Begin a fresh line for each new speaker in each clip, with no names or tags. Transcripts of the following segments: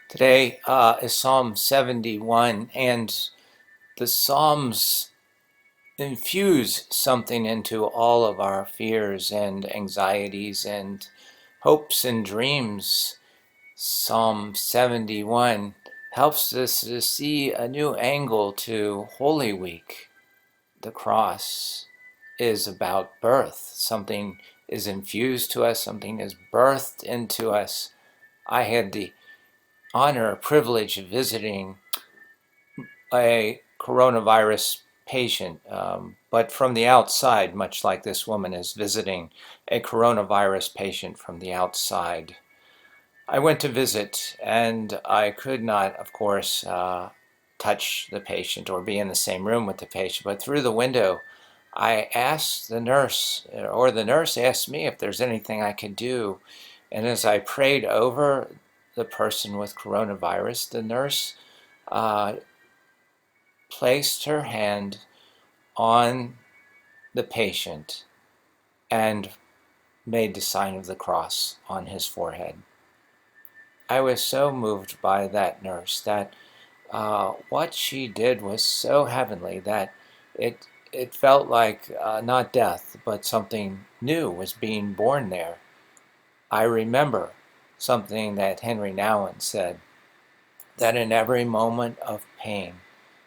Today is Psalm 71, and the Psalms infuse something into all of our fears and anxieties and hopes and dreams. Psalm 71 helps us to see a new angle to Holy Week. The cross is about birth. Something is infused to us, something is birthed into us. I had the honor, privilege of visiting a coronavirus patient, but from the outside, much like this woman is visiting a coronavirus patient from the outside. I went to visit, and I could not, of course, touch the patient or be in the same room with the patient, but through the window, I asked the nurse, or the nurse asked me if there's anything I could do. And as I prayed over the person with coronavirus, the nurse uh, placed her hand on the patient and made the sign of the cross on his forehead. I was so moved by that nurse that what she did was so heavenly that it felt like not death, but something new was being born there. I remember something that Henry Nouwen said, that in every moment of pain,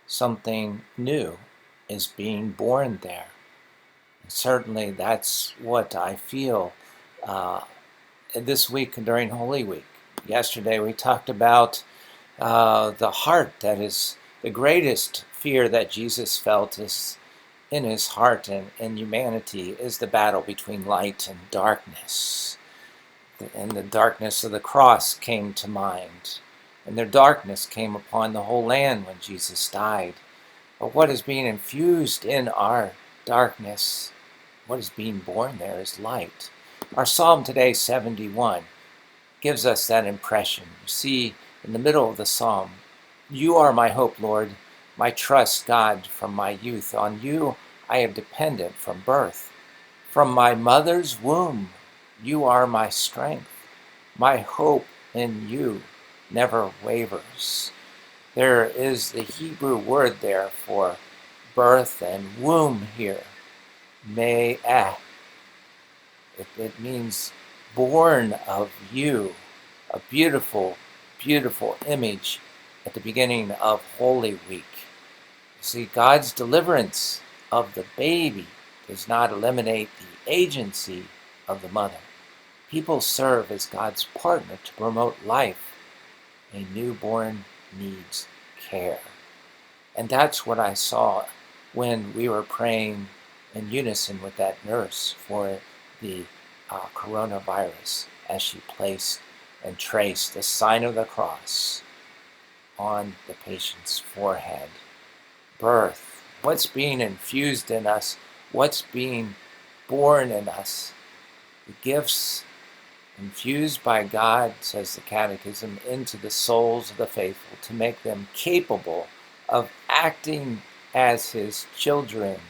something new is being born there. Certainly, that's what I feel uh, this week during Holy Week. Yesterday, we talked about the heart that is the greatest fear that Jesus felt is in his heart and in humanity is the battle between light and darkness. And the darkness of the cross came to mind. And the darkness came upon the whole land when Jesus died. But what is being infused in our darkness, what is being born there is light. Our Psalm today, 71, gives us that impression. You see, in the middle of the Psalm, you are my hope, Lord, my trust, God, from my youth. On you I have depended from birth. From my mother's womb, you are my strength. My hope in you never wavers. There is the Hebrew word there for birth and womb here. Me'eh. It means born of you. A beautiful, beautiful image at the beginning of Holy Week. You see, God's deliverance of the baby does not eliminate the agency of the mother. People serve as God's partner to promote life. A newborn needs care. And that's what I saw when we were praying in unison with that nurse for the coronavirus as she placed and traced the sign of the cross on the patient's forehead. Birth, what's being infused in us, what's being born in us, the gifts infused by God, says the Catechism, into the souls of the faithful to make them capable of acting as his children.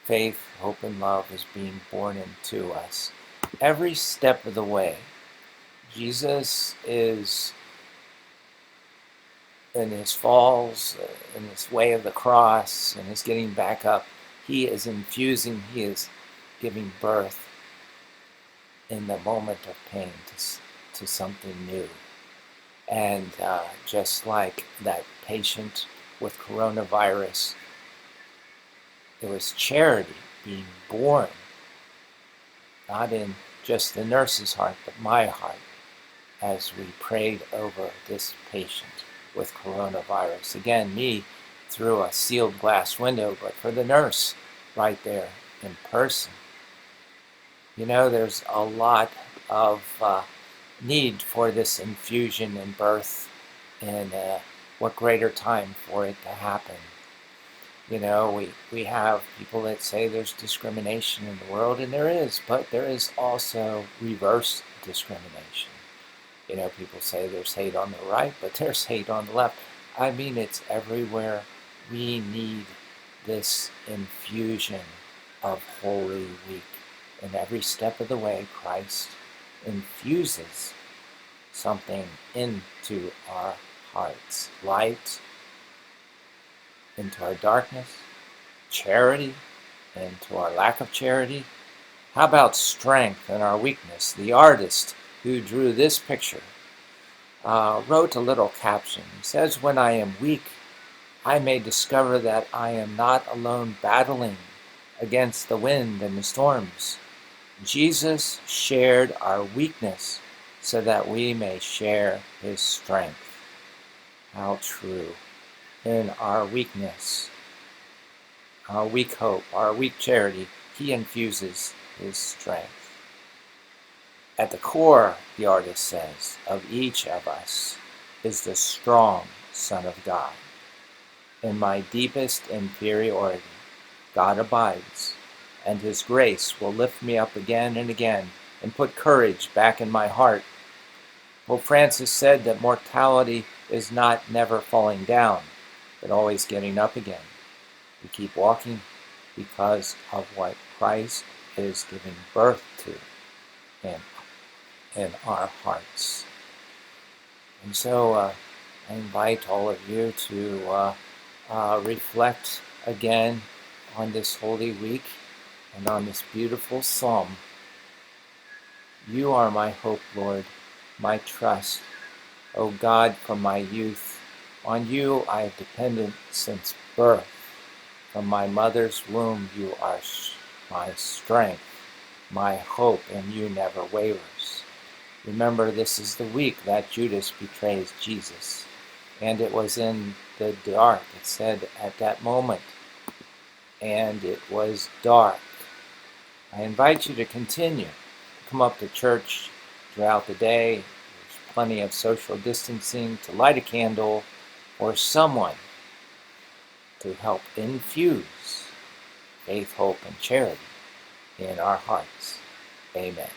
Faith, hope, and love is being born into us. Every step of the way, Jesus is in his falls, in his way of the cross, and his getting back up. He is infusing, he is giving birth in the moment of pain to something new. And just like that patient with coronavirus, it was charity being born, not in just the nurse's heart, but my heart, as we prayed over this patient with coronavirus. Again, me through a sealed glass window, but for the nurse right there in person. You know, there's a lot of need for this infusion and birth, and what greater time for it to happen. You know, we have people that say there's discrimination in the world, and there is, but there is also reverse discrimination. You know, people say there's hate on the right, but there's hate on the left. I mean, it's everywhere. We need this infusion of Holy Week. And every step of the way, Christ infuses something into our hearts. Light into our darkness, charity into our lack of charity. How about strength in our weakness? The artist who drew this picture wrote a little caption. He says, "When I am weak, I may discover that I am not alone battling against the wind and the storms. Jesus shared our weakness so that we may share his strength." How true. In our weakness, our weak hope, our weak charity, he infuses his strength. At the core, the artist says, of each of us is the strong Son of God. In my deepest inferiority, God abides, and his grace will lift me up again and again and put courage back in my heart. Pope Francis said that mortality is not never falling down, but always getting up again. We keep walking because of what Christ is giving birth to in our hearts. And so I invite all of you to reflect again on this Holy Week and on this beautiful psalm. You are my hope, Lord, my trust. O God, from my youth, on you I have depended since birth. From my mother's womb you are my strength, my hope, and you never wavers. Remember, this is the week that Judas betrays Jesus, and it was in the dark, it said at that moment, and it was dark. I invite you to continue to come up to church throughout the day. There's plenty of social distancing, to light a candle, or someone to help infuse faith, hope, and charity in our hearts. Amen.